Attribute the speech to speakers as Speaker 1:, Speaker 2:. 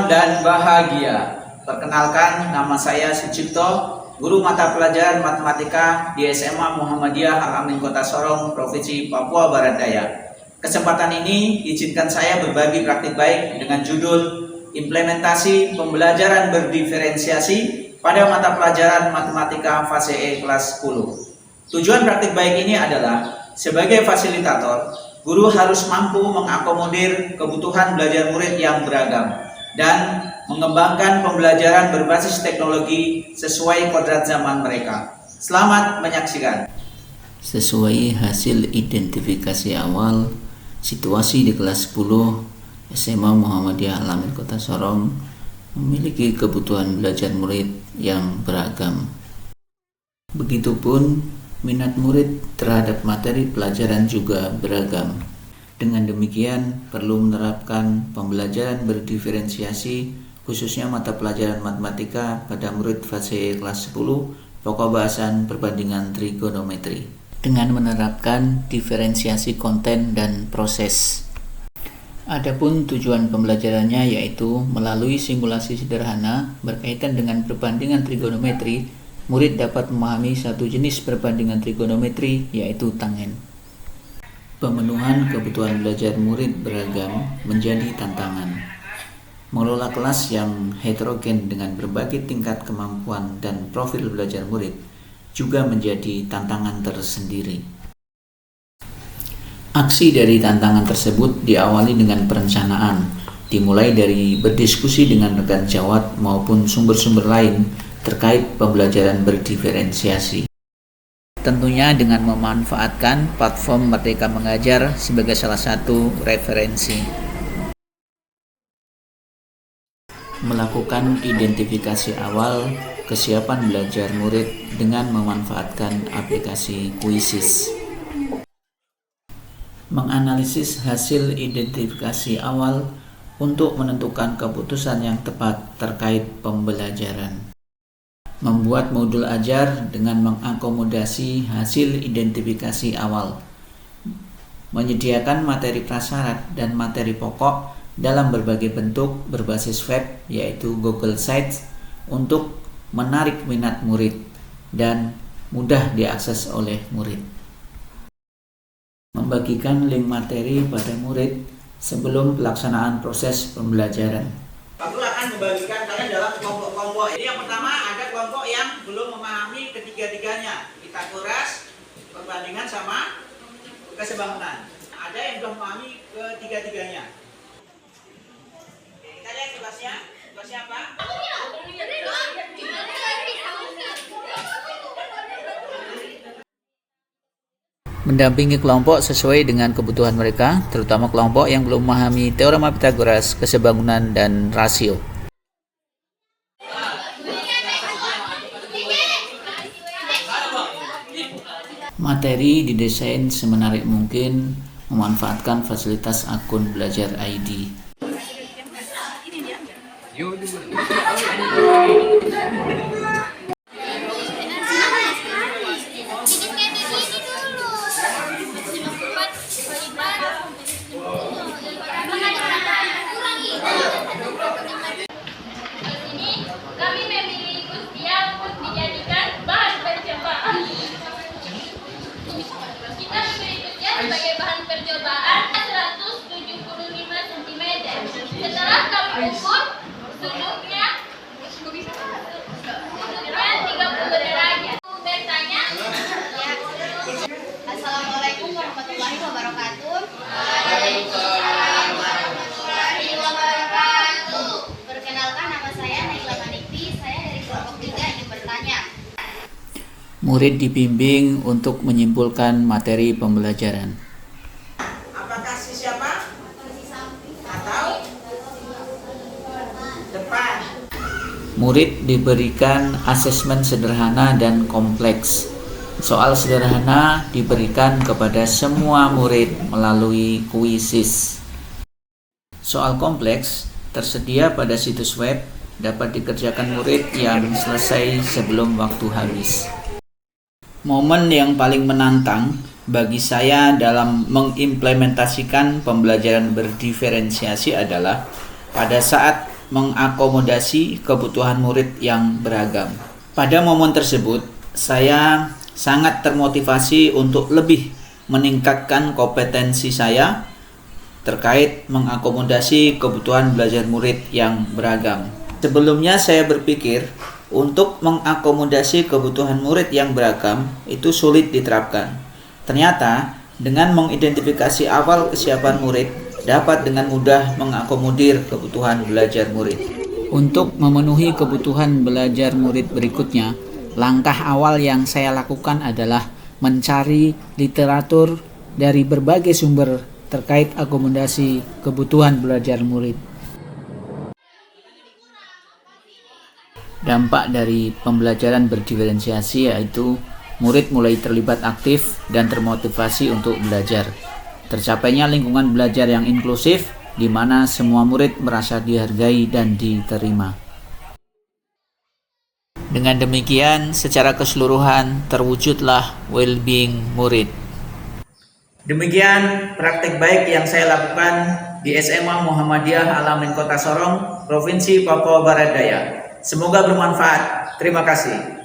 Speaker 1: Salam dan bahagia. Perkenalkan, nama saya Sucipto, guru mata pelajaran matematika di SMA Muhammadiyah Al-Amin Kota Sorong, Provinsi Papua Barat Daya. Kesempatan ini izinkan saya berbagi praktik baik dengan judul Implementasi Pembelajaran Berdiferensiasi pada mata pelajaran matematika fase E kelas 10. Tujuan praktik baik ini adalah sebagai fasilitator, guru harus mampu mengakomodir kebutuhan belajar murid yang beragam dan mengembangkan pembelajaran berbasis teknologi sesuai kodrat zaman mereka. Selamat menyaksikan.
Speaker 2: Sesuai hasil identifikasi awal, situasi di kelas 10 SMA Muhammadiyah Al-Amin Kota Sorong memiliki kebutuhan belajar murid yang beragam. Begitupun minat murid terhadap materi pelajaran juga beragam. Dengan demikian, perlu menerapkan pembelajaran berdiferensiasi khususnya mata pelajaran matematika pada murid fase kelas 10 pokok bahasan perbandingan trigonometri dengan menerapkan diferensiasi konten dan proses. Adapun tujuan pembelajarannya yaitu melalui simulasi sederhana berkaitan dengan perbandingan trigonometri, murid dapat memahami satu jenis perbandingan trigonometri yaitu tangen. Pemenuhan kebutuhan belajar murid beragam menjadi tantangan. Mengelola kelas yang heterogen dengan berbagai tingkat kemampuan dan profil belajar murid juga menjadi tantangan tersendiri. Aksi dari tantangan tersebut diawali dengan perencanaan, dimulai dari berdiskusi dengan rekan jawat maupun sumber-sumber lain terkait pembelajaran berdiferensiasi. Tentunya dengan memanfaatkan platform Merdeka Mengajar sebagai salah satu referensi. Melakukan identifikasi awal kesiapan belajar murid dengan memanfaatkan aplikasi Quizzes. Menganalisis hasil identifikasi awal untuk menentukan keputusan yang tepat terkait pembelajaran. Membuat modul ajar dengan mengakomodasi hasil identifikasi awal. Menyediakan materi prasyarat dan materi pokok dalam berbagai bentuk berbasis web yaitu Google Sites untuk menarik minat murid dan mudah diakses oleh murid. Membagikan link materi pada murid sebelum pelaksanaan proses pembelajaran.
Speaker 1: Aku akan membagikan kalian dalam kelompok-kelompok. Ini yang pertama ada kelompok yang belum memahami ketiga-tiganya. Kita kuras perbandingan sama kesebangunan. Ada yang sudah memahami ketiga-tiganya. Oke, kita lihat tugasnya. Tugasnya apa?
Speaker 2: Mendampingi kelompok sesuai dengan kebutuhan mereka, terutama kelompok yang belum memahami teorema Pythagoras, kesebangunan, dan rasio. Materi didesain semenarik mungkin, memanfaatkan fasilitas akun belajar ID.
Speaker 3: Sebagai bahan percobaan 175 cm. Setelah kami ukur sudutnya 30 derajat. Bertanya? Ya. Assalamualaikum warahmatullahi wabarakatuh. Waalaikumsalam warahmatullahi wabarakatuh. Perkenalkan, nama saya Naila Manikti. Saya dari kelompok 3 ingin bertanya.
Speaker 2: Murid dibimbing untuk menyimpulkan materi pembelajaran.
Speaker 1: Apakah si siapa? Atau depan?
Speaker 2: Murid diberikan asesmen sederhana dan kompleks. Soal sederhana diberikan kepada semua murid melalui Quizzes. Soal kompleks tersedia pada situs web, dapat dikerjakan murid yang selesai sebelum waktu habis. Momen yang paling menantang bagi saya dalam mengimplementasikan pembelajaran berdiferensiasi adalah pada saat mengakomodasi kebutuhan murid yang beragam. Pada momen tersebut, saya sangat termotivasi untuk lebih meningkatkan kompetensi saya terkait mengakomodasi kebutuhan belajar murid yang beragam. Sebelumnya saya berpikir untuk mengakomodasi kebutuhan murid yang beragam itu sulit diterapkan. Ternyata dengan mengidentifikasi awal kesiapan murid dapat dengan mudah mengakomodir kebutuhan belajar murid. Untuk memenuhi kebutuhan belajar murid berikutnya, langkah awal yang saya lakukan adalah mencari literatur dari berbagai sumber terkait akomodasi kebutuhan belajar murid. Dampak dari pembelajaran berdiferensiasi yaitu murid mulai terlibat aktif dan termotivasi untuk belajar. Tercapainya lingkungan belajar yang inklusif di mana semua murid merasa dihargai dan diterima. Dengan demikian, secara keseluruhan terwujudlah well-being murid.
Speaker 1: Demikian praktik baik yang saya lakukan di SMA Muhammadiyah Al-Amin Kota Sorong, Provinsi Papua Barat Daya. Semoga bermanfaat. Terima kasih.